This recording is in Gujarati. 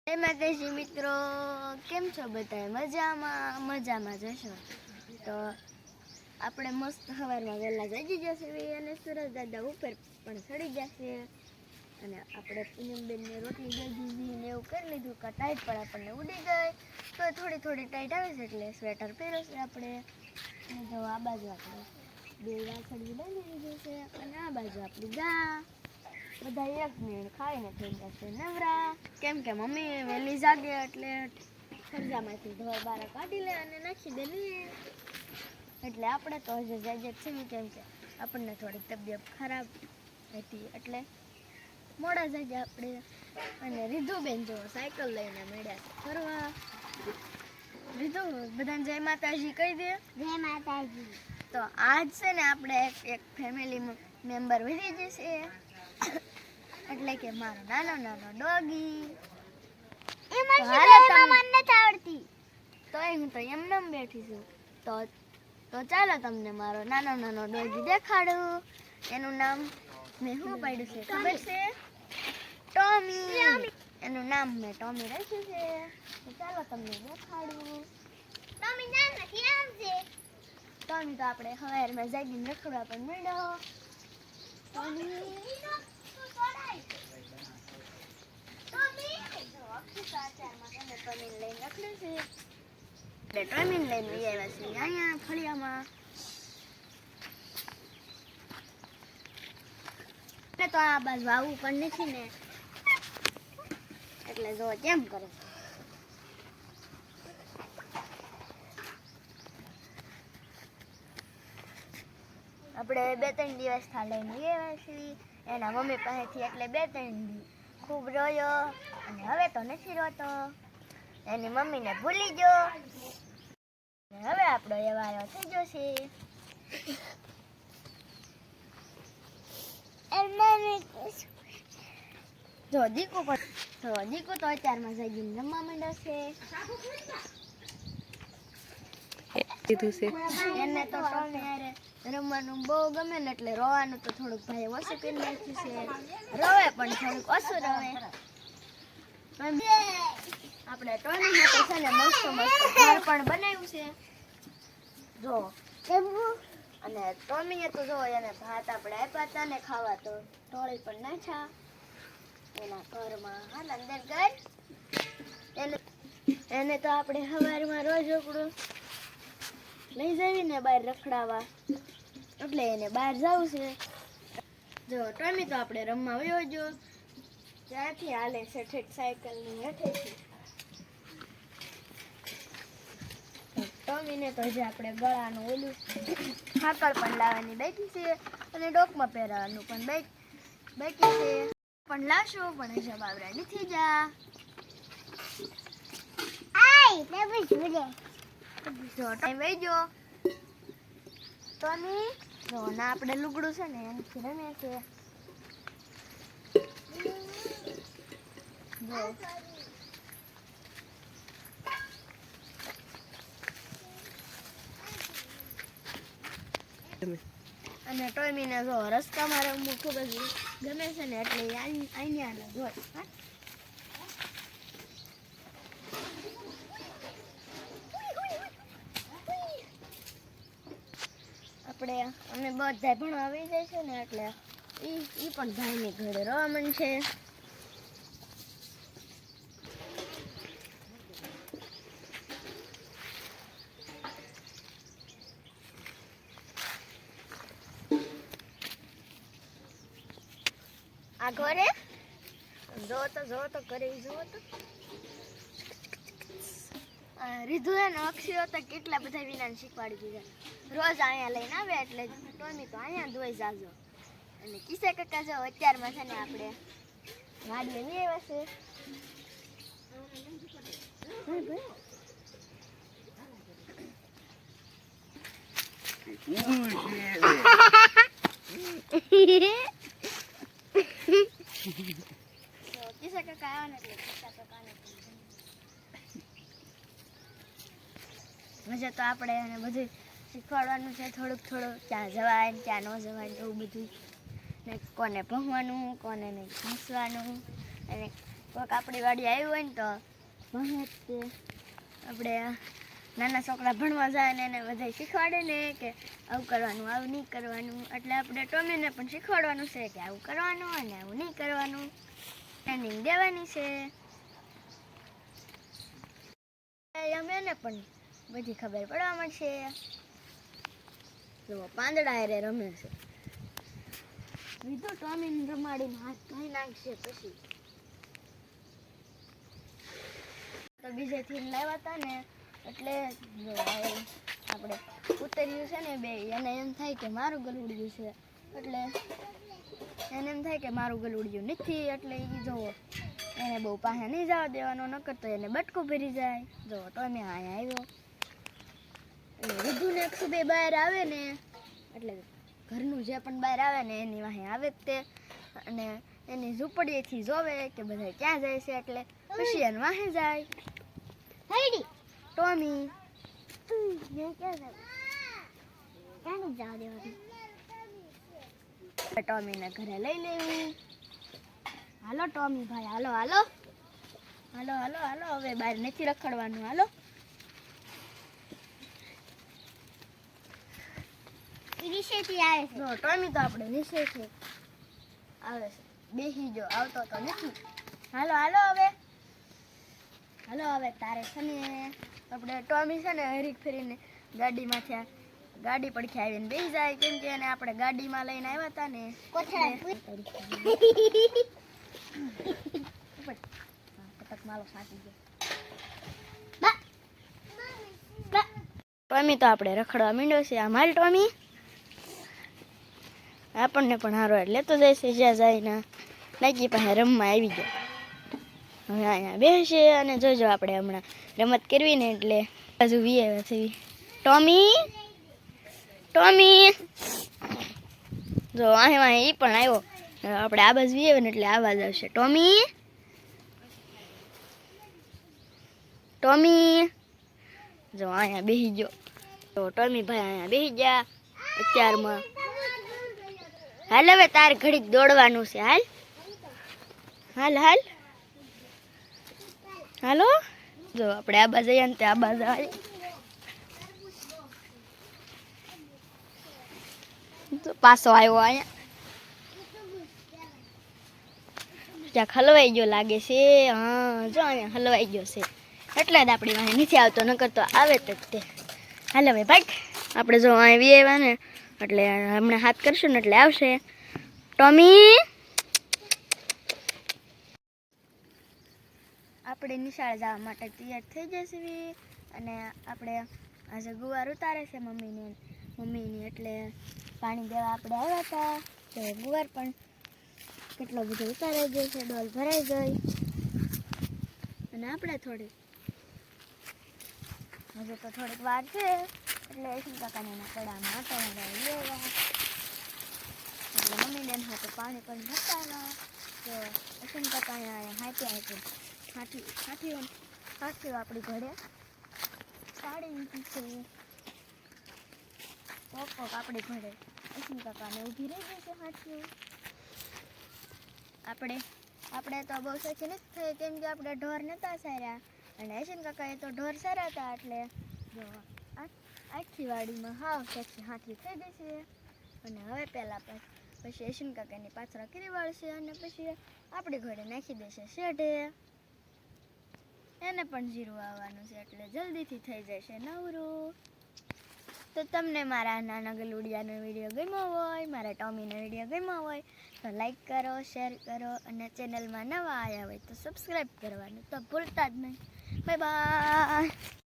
જય માતાજી મિત્રો, કેમ છો બધા? મજામાં જશો તો આપણે મસ્ત સવારમાં વહેલા જાગી જશે અને સુરજ દાદા ઉપર પણ ચડી જશે અને આપણે પૂનમબેનને રોટલી દઈ દીધી ને એવું કરી લીધું કે ટાઈટ પણ આપણને ઉડી ગઈ તો થોડી ટાઈટ આવે છે એટલે સ્વેટર પહેરશે આપણે. અને જો આ બાજુ આપણે બે વાસળી લઈ લીધી છે અને આ બાજુ આપણી ગા બધા એક મિનિટ ખાઈને થઈ જશે નવરા, કેમ કે મમ્મી વહેલી જાગે એટલે ખર્જામાંથી ધોળ બાર કાઢી લે અને નાખી દે નહીં. એટલે આપણે તો હજુ જાગે છે કેમ કે આપણને થોડીક તબિયત ખરાબ હતી એટલે મોડા જાગે આપણે. અને રીધુબેન જો સાયકલ લઈને મળ્યા ફરવા. રીધુ બધાને જય માતાજી કહી દે. જય માતાજી. તો આજ છે ને આપણે એક ફેમિલી મેમ્બર વધી જશે એટલે કે મારો નાનો ડોગી. તોય હું તો એમને બેઠી છું. તો ચાલો તમને મારો નાનો ડોગી દેખાડું. એનું નામ મેં શું પાડ્યું છે ખબર છે? ટોમી. એનું નામ મેં ટોમી રાખ્યું છે. તો ચાલો તમને દેખાડું. ટોમી તો આપણે સવારમાં જાગીને રખડવા પણ મળ્યો. અહીંયા ફળિયામાં તો આ બાજુ આવું પણ નથી ને એટલે જો કેમ કરે. આપણે 2-3 દિવસ લઈને ગયા છીએ એના મમ્મી પાસેથી એટલે 2-3 દી ખૂબ રોયો અને હવે તો નથી રોતો. એની મમ્મીને ભૂલી ગયો અને હવે આપણો એ વારો થઈ ગયો છે. જો દીકુ તો અત્યારમાં જાગીને રમવા માંડ્યો છે. એને તો રમવાનું બહુ ગમે ને એટલે રોવાનું તો થોડુંક ભાઈ ઓછું કરી નાખ્યું છે. રોવે પણ થોડુંક ઓછું રોવે. આપણે ટોમી માટે છે ને મસ્ત ઘર પણ બનાવ્યું છે જો. અને ટોમીએ તો જો એને ભાત આપણે આપ્યા હતા ને ખાવા તો ઢોળી પણ નાખ્યા એના ઘરમાં. હાલ અંદર ઘર એને તો આપણે સવારમાં રોજ આપણું લઈ જઈને બહાર રખડાવા એટલે એને બહાર જવું છે. જો ટોમી તો આપણે રમવા વયો જો ત્યાંથી હાલે છે ઠેઠ સાયકલની હેઠેથી. ટોમીને તો હજી આપણે ગળાનું ઓલું ખાકર પણ લાવવાની બાકી છે અને ડોકમાં પહેરવાનું પણ બાકી છે પણ લાવશું પણ હજી બાબરા નથી જા. જો ટાઈમ વહી ગયો. ટોમી જો ના આપણે લુગડું છે ને એનાથી રમે છે. જો અને ટોમીને જો રસ્તામાં રમવું ખૂબ જ ગમે છે ને એટલે અહીંયા જોઈ અમે બધા ભણવા આવી જાય છે ને એટલે ઈ પણ ભાઈની ઘરે રવા મન છે. આ ઘરે જો તો કરી જો તો રીધુ ને અક્ષય તો કેટલા બધા વિનાન શીખવાડી દીધા. રોજ અહીંયા લઈને આવે એટલે ટોમી તો અહીંયા ધોઈ જાજો. અને કિસ્સા કાકા જો અત્યારમાં છે ને આપણે ગાડી લઈ આવ્યા છે. કિસ્સા કાકા આવ્યા ને એટલે કિસ્સા કાકાને મજા તો આપણે એને બધું શીખવાડવાનું છે થોડુંક ક્યાં જવાય ને ક્યાં ન જવાય એવું બધું ને કોને ભણવાનું કોને નહીં હસવાનું અને કોઈક આપણી વાડી આવ્યું હોય ને તો ભણે જ તે આપણે નાના છોકરા ભણવા જાય ને એને બધા શીખવાડે ને કે આવું કરવાનું આવું નહીં કરવાનું એટલે આપણે ટોમીને પણ શીખવાડવાનું છે કે આવું કરવાનું અને આવું નહીં કરવાનું ટ્રેનિંગ દેવાની છે અમે એને પણ બધી ખબર પડવા મળશે જો પાંદડા હારે રમે છે વિધુ ટોમીને રમાડીને હાથ ધોઈ નાખશે પછી તો બીજેથી લાવ્યા હતા ને એટલે જો આપણે ઉતર્યું છે ને બે એને એમ થાય કે મારું ગલુડિયું છે એટલે એને એમ થાય કે મારું ગલુડિયું નથી એટલે એ જોવો એને બહુ પાસે નહીં જવા દેવાનો નકર તો એને બટકું ભરી જાય જો તો અમે અહીંયા આવ્યો એટલે વિધુને એક સુબે બહાર આવે ને એટલે ઘરનું જે પણ બહાર આવે ને એની વાહે આવે જ તે અને એની ઝૂંપડીએથી જોવે કે બધા ક્યાં જાય છે એટલે પછી એને વાહે જાય હેડી ટોમી ટોમીને ઘરે લઈ લેવું હાલો ટોમી ભાઈ હાલો હાલો હાલો હાલો હાલો હવે બહાર નથી રખડવાનું હાલો નીચેથી આવે છે ટોમી તો આપણે નીચેથી આવે છે બેસી જો આવતો તો નથી હાલો હાલો હવે તારે છે ને આપણે ટોમી છે ને હરીક ફેરીને ગાડીમાંથી ગાડી પડખે આવીને બેસી જાય કેમ કે એને આપણે ગાડીમાં લઈને આવ્યા હતા ને ટોમી તો આપણે રખડવા માંડ્યો છે આ માલ ટોમી આપણને પણ હારો લેતો જાય છે જ્યાં જાય ને લાગી પાસે રમવા આવી ગયો હવે અહીંયા બેસે અને જોજો આપણે હમણાં રમત કરવી ને એટલે બાજુ વી આવ્યા છે ટોમી જો અહીં વાહે એ પણ આવ્યો આપણે આ બાજુ વી આવે ને એટલે આવાજ આવશે ટોમી જો અહીંયા બેસી ગયો તો ટોમી ભાઈ અહીંયા બેસી ગયા અત્યારમાં હાલ હવે તારે ઘડીક દોડવાનું છે હાલ હાલ હાલ હાલો જો આપણે આ બાજુ જઈએ ને આ બાજુ આવી પાછો આવ્યો અહીંયા ક્યાંક હલવાઈ ગયો લાગે છે હા જો અહીંયા હલવાઈ ગયો છે એટલે જ આપણી વાંહે નથી આવતો નકર તો આવે જ તે હાલ હવે ભાઈ આપણે જો અહીં વી આવ્યા ને એટલે હમણાં હાથ કરશું ને એટલે આવશે ટોમી આપણે નિશાળ જવા માટે તૈયાર થઈ જશે અને આપણે આજે ગુવાર ઉતારે છે મમ્મીની એટલે પાણી દેવા આપણે આવ્યા હતા તો ગુવાર પણ કેટલો બધો ઉતારાઈ ગયો છે ડોલ ભરાઈ ગઈ અને આપણે થોડી હજુ તો થોડીક વાર છે એટલે કાકાને એના કડામાં આટા લેવા એટલે મમ્મી બેન હાથે પાણી પણ ભરતા તો અશ્વિન કાકા અહીંયા હાથીઓ આપણી ઘરે સાડી મૂકી છે કોક આપણી ઘરે અશ્વિન કાકાને ઊભી રહી ગઈ છે હાથીઓ આપણે તો બહુ સચી નથી થઈ કેમ કે આપણે ઢોર નહોતા સાર્યા અને અશ્વિન કાકાએ તો ઢોર સારા હતા એટલે જો આખી વાડીમાં હાવ સચી હાથી થઈ ગઈ છે અને હવે પહેલાં પછી અશ્વિન કાકાની પાછળ કરી વાળશે અને પછી આપણી ઘોડે નાખી દેશે શેઢે એને પણ જીરું આવવાનું છે એટલે જલ્દીથી થઈ જશે નવરું તો તમને મારા નાના ગલુડિયાનો વિડીયો ગમ્યો હોય મારા ટોમીનો વિડીયો ગમ્યો હોય તો લાઈક કરો શેર કરો અને ચેનલમાં નવા આવ્યા હોય તો સબસ્ક્રાઈબ કરવાનું તો ભૂલતા જ નહીં બાય બાય